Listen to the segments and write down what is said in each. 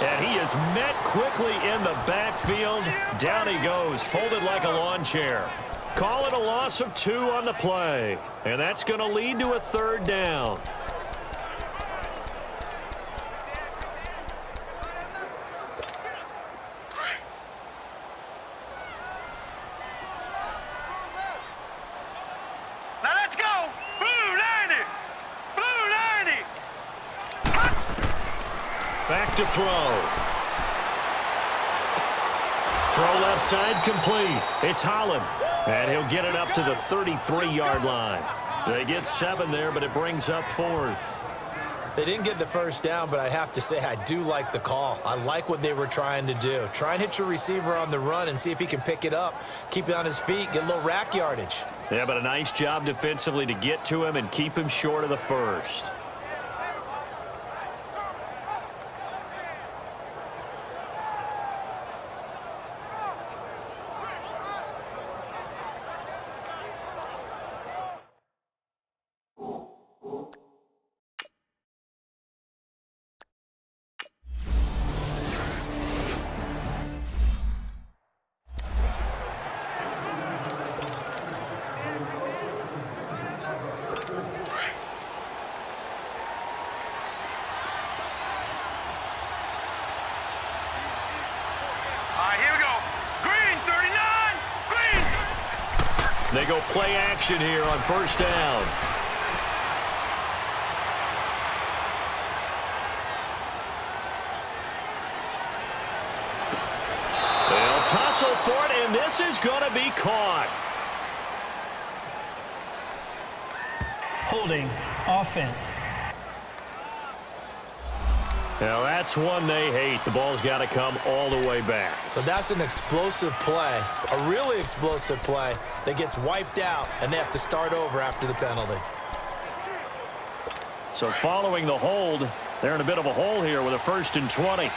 And he is met quickly in the backfield. Down he goes, folded like a lawn chair. Call it a loss of 2 on the play. And that's going to lead to a 3rd down. Now let's go! Blue 90! Blue 90! Back to throw. Throw left side complete. It's Holland. And he'll get it up to the 33-yard line. They get 7 there, but it brings up 4th. They didn't get the first down, but I have to say I do like the call. I like what they were trying to do. Try and hit your receiver on the run and see if he can pick it up. Keep it on his feet, get a little rack yardage. Yeah, but a nice job defensively to get to him and keep him short of the first. They go play action here on 1st down. They'll tussle for it, and this is going to be caught. Holding offense. Now that's one they hate. The ball's got to come all the way back. So that's an explosive play, a really explosive play that gets wiped out, and they have to start over after the penalty. So following the hold, they're in a bit of a hole here with a 1st and 20.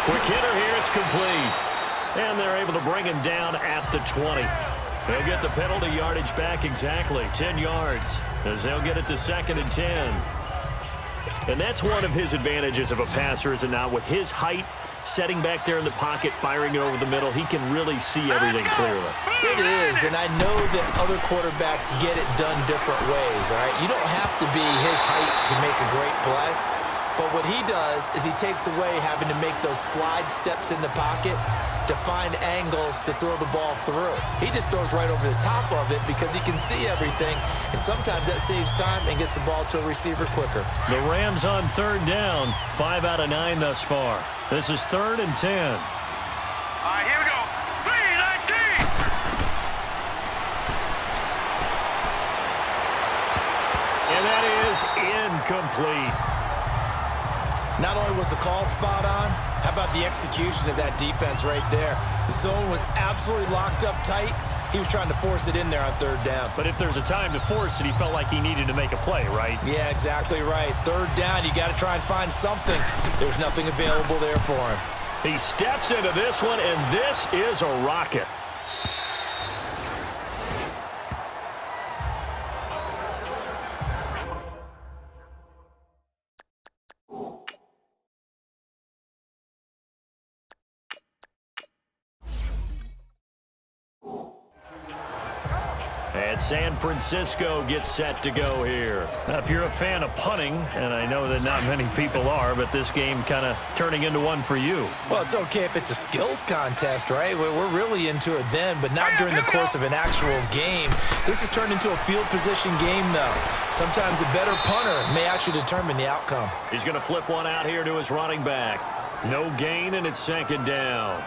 Quick hitter here, it's complete. And they're able to bring him down at the 20. They'll get the penalty yardage back exactly, 10 yards, as they'll get it to 2nd and 10. And that's one of his advantages of a passer, is it not? With his height, setting back there in the pocket, firing it over the middle, he can really see everything clearly. It is, and I know that other quarterbacks get it done different ways, all right? You don't have to be his height to make a great play. But what he does is he takes away having to make those slide steps in the pocket to find angles to throw the ball through. He just throws right over the top of it because he can see everything, and sometimes that saves time and gets the ball to a receiver quicker. The Rams on 3rd down, 5 out of 9 thus far. This is 3rd and 10. All right, here we go. 3-19. And that is incomplete. Not only was the call spot on, how about the execution of that defense right there? The zone was absolutely locked up tight. He was trying to force it in there on 3rd down. But if there's a time to force it, he felt like he needed to make a play, right? Yeah, exactly right. 3rd down, you got to try and find something. There's nothing available there for him. He steps into this one, and this is a rocket. And San Francisco gets set to go here. Now, if you're a fan of punting, and I know that not many people are, but this game kind of turning into one for you. Well, it's okay if it's a skills contest, right? We're really into it then, but not during the course of an actual game. This has turned into a field position game, though. Sometimes the better punter may actually determine the outcome. He's going to flip one out here to his running back. No gain, and it's 2nd down.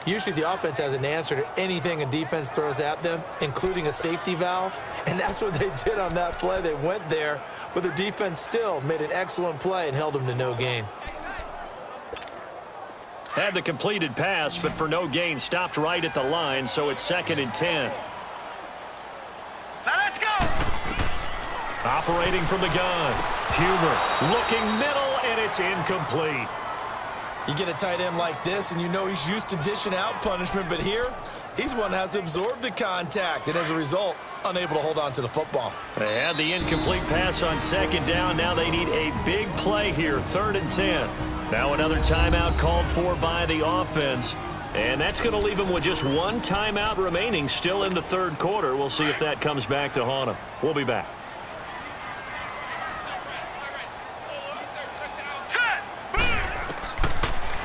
Usually the offense has an answer to anything a defense throws at them, including a safety valve, and that's what they did on that play. They went there, but the defense still made an excellent play and held them to no gain. Had the completed pass, but for no gain, stopped right at the line, so it's 2nd and 10. Now let's go! Operating from the gun. Huber looking middle, and it's incomplete. You get a tight end like this, and you know he's used to dishing out punishment, but here, he's one that has to absorb the contact, and as a result, unable to hold on to the football. They had the incomplete pass on second down. Now they need a big play here, 3rd and 10. Now another timeout called for by the offense, and that's going to leave them with just one timeout remaining still in the third quarter. We'll see if that comes back to haunt them. We'll be back.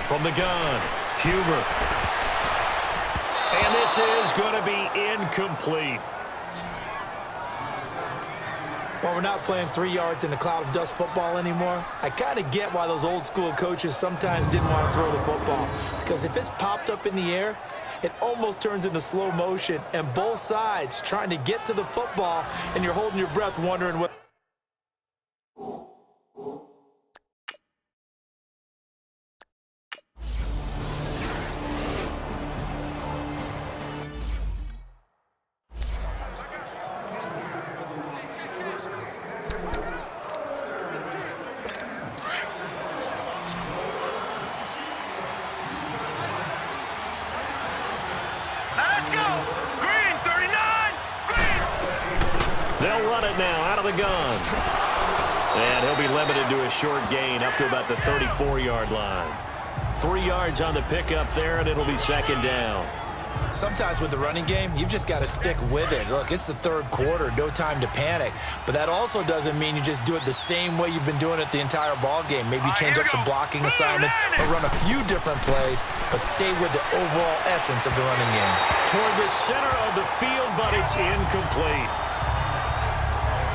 From the gun, Huber. And this is going to be incomplete. While we're not playing 3 yards in a cloud of dust football anymore, I kind of get why those old school coaches sometimes didn't want to throw the football. Because if it's popped up in the air, it almost turns into slow motion, and both sides trying to get to the football, and you're holding your breath wondering what. They'll run it now out of the gun. And he'll be limited to a short gain up to about the 34-yard line. 3 yards on the pickup there, and it'll be second down. Sometimes with the running game, you've just got to stick with it. Look, it's the third quarter, no time to panic. But that also doesn't mean you just do it the same way you've been doing it the entire ball game. Maybe change up some blocking assignments or run a few different plays, but stay with the overall essence of the running game. Toward the center of the field, but it's incomplete.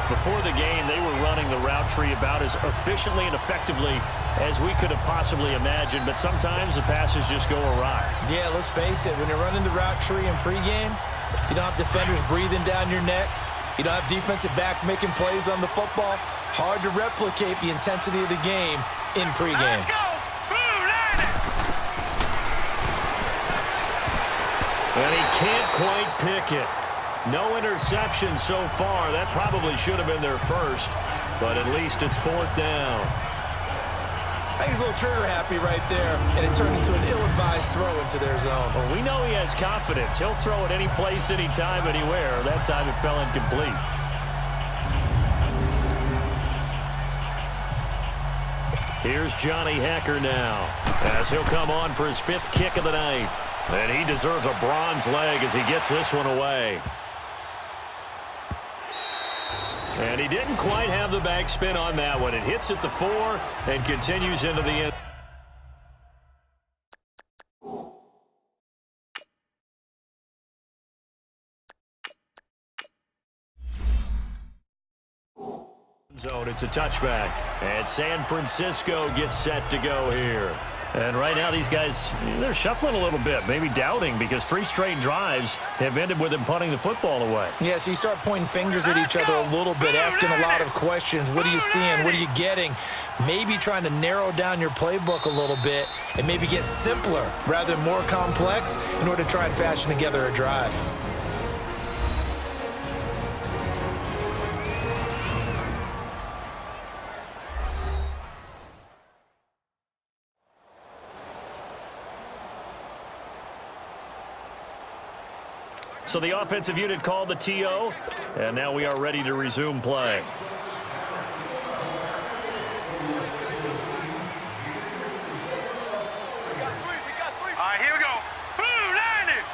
Before the game, they were running the route tree about as efficiently and effectively as we could have possibly imagined, but sometimes the passes just go awry. Yeah, let's face it, when you're running the route tree in pregame, you don't have defenders breathing down your neck. You don't have defensive backs making plays on the football. Hard to replicate the intensity of the game in pregame. Let's go! Blue line it! And he can't quite pick it. No interception so far. That probably should have been their first, but at least it's 4th down. I think he's a little trigger happy right there, and it turned into an ill-advised throw into their zone. Well, we know he has confidence. He'll throw it any place, anytime, anywhere. That time it fell incomplete. Here's Johnny Hecker now, as he'll come on for his 5th kick of the night. And he deserves a bronze leg as he gets this one away. And he didn't quite have the backspin on that one. It hits at the 4 and continues into the end. Zone, it's a touchback. And San Francisco gets set to go here. And right now these guys, they're shuffling a little bit, maybe doubting, because 3 straight drives have ended with them punting the football away. Yeah, so you start pointing fingers at each other a little bit, asking a lot of questions. What are you seeing? What are you getting? Maybe trying to narrow down your playbook a little bit and maybe get simpler rather than more complex in order to try and fashion together a drive. So the offensive unit called the TO, and now we are ready to resume play. All right, here we go. Blue line it!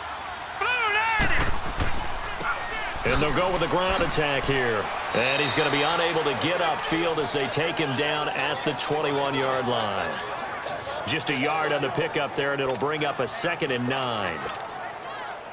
Blue line it! And they'll go with the ground attack here. And he's going to be unable to get upfield as they take him down at the 21-yard line. Just a yard on the pickup there, and it'll bring up a 2nd and 9.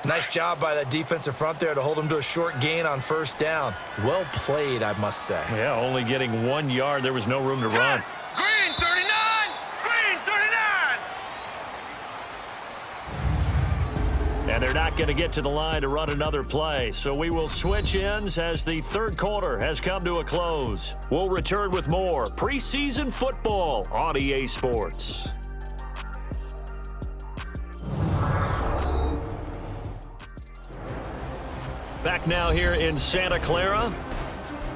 Nice job by that defensive front there to hold him to a short gain on 1st down. Well played, I must say. Yeah, only getting 1 yard. There was no room to run. Green 39! Green 39! And they're not going to get to the line to run another play. So we will switch ends as the third quarter has come to a close. We'll return with more preseason football on EA Sports. Back now here in Santa Clara.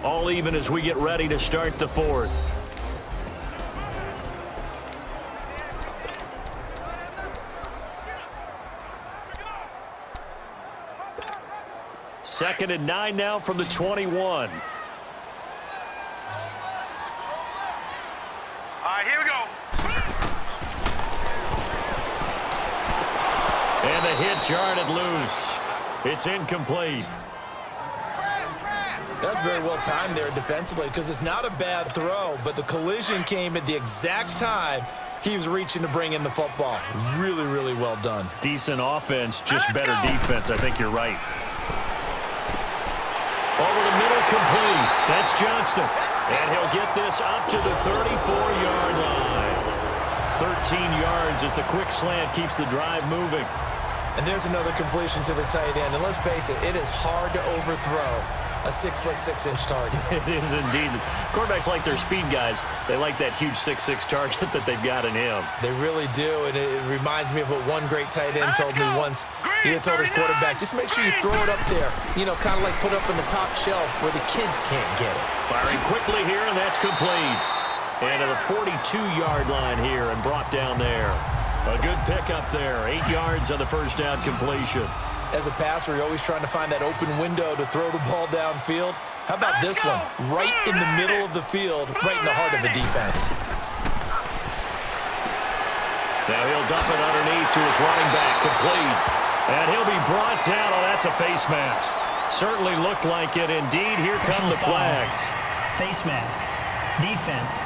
All even as we get ready to start the 4th. 2nd and 9 now from the 21. Here we go. And the hit jarred it loose. It's incomplete. That's very well timed there defensively because it's not a bad throw, but the collision came at the exact time he was reaching to bring in the football. Really, really well done. Decent offense, just better defense. I think you're right. Over the middle, complete. That's Johnston. And he'll get this up to the 34-yard line. 13 yards as the quick slant keeps the drive moving. And there's another completion to the tight end. And let's face it, it is hard to overthrow a 6'6" target. It is indeed. Quarterbacks like their speed guys. They like that huge 6'6" target that they've got in him. They really do, and it reminds me of what one great tight end told me once. He had told his quarterback, just make sure you throw it up there. You know, kind of like put up on the top shelf where the kids can't get it. Firing quickly here, and that's complete. And to the 42-yard line here and brought down there. A good pickup there. 8 yards on the first down completion. As a passer, you're always trying to find that open window to throw the ball downfield. How about this one? Right in the middle of the field, right in the heart of the defense. Now he'll dump it underneath to his running back, complete. And he'll be brought down. Oh, that's a face mask. Certainly looked like it. Indeed, here come the flags. Face mask. Defense.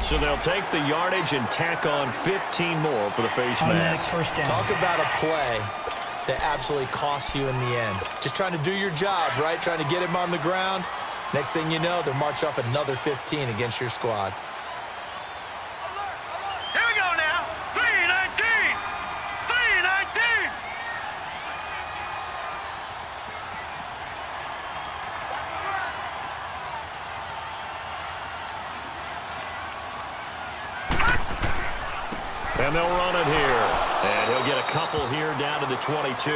So they'll take the yardage and tack on 15 more for the face mask. First down. Talk about a play that absolutely costs you in the end. Just trying to do your job, right? Trying to get him on the ground. Next thing you know, they'll march off another 15 against your squad. Here we go now. 3-19. 3-19. And they'll run it here. And he'll get a couple here down to the 22.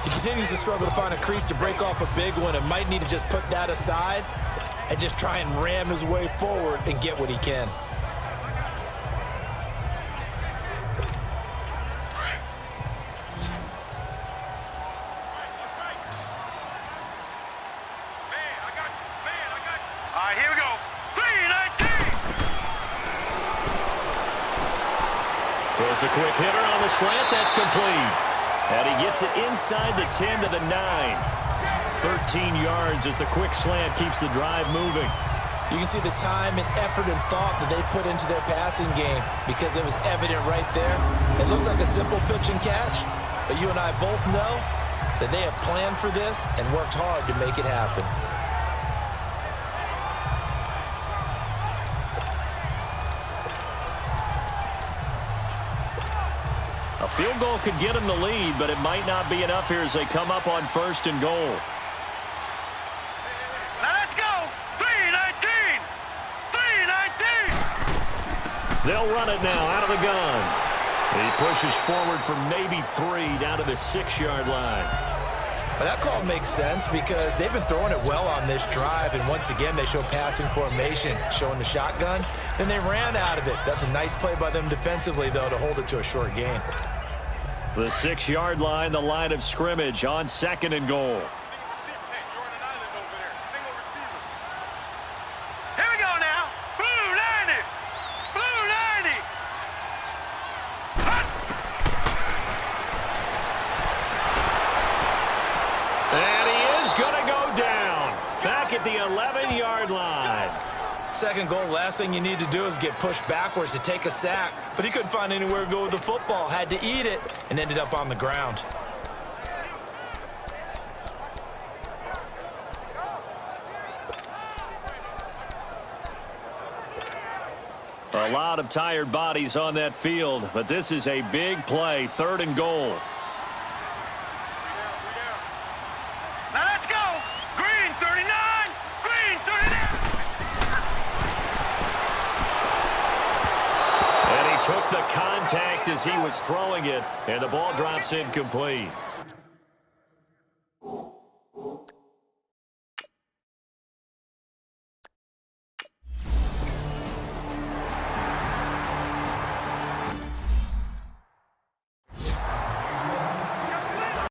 He continues to struggle to find a crease to break off a big one and might need to just put that aside and just try and ram his way forward and get what he can. Here we go. 3-19. Throws a quick hitter on the slant. That's complete. And he gets it inside the 10 to the 9. 13 yards as the quick slant keeps the drive moving. You can see the time and effort and thought that they put into their passing game because it was evident right there. It looks like a simple pitch and catch, but you and I both know that they have planned for this and worked hard to make it happen. A field goal could get them the lead, but it might not be enough here as they come up on 1st and goal. Now let's go. 3-19. 3-19. They'll run it now out of the gun. He pushes forward for maybe 3 down to the 6-yard line. But that call makes sense because they've been throwing it well on this drive, and once again they show passing formation, showing the shotgun. Then they ran out of it. That's a nice play by them defensively, though, to hold it to a short gain. The 6-yard line, the line of scrimmage on 2nd and goal. Here we go now. Blue 90. Blue 90. And he is going to go down. Back at the 11-yard line. Second goal, last thing you need to do is get pushed backwards to take a sack. But he couldn't find anywhere to go with the football, had to eat it, and ended up on the ground. A lot of tired bodies on that field, but this is a big play, 3rd and goal. Now let's go. Green 39. Green 39. And he took the contact as he was throwing it, and the ball drops incomplete.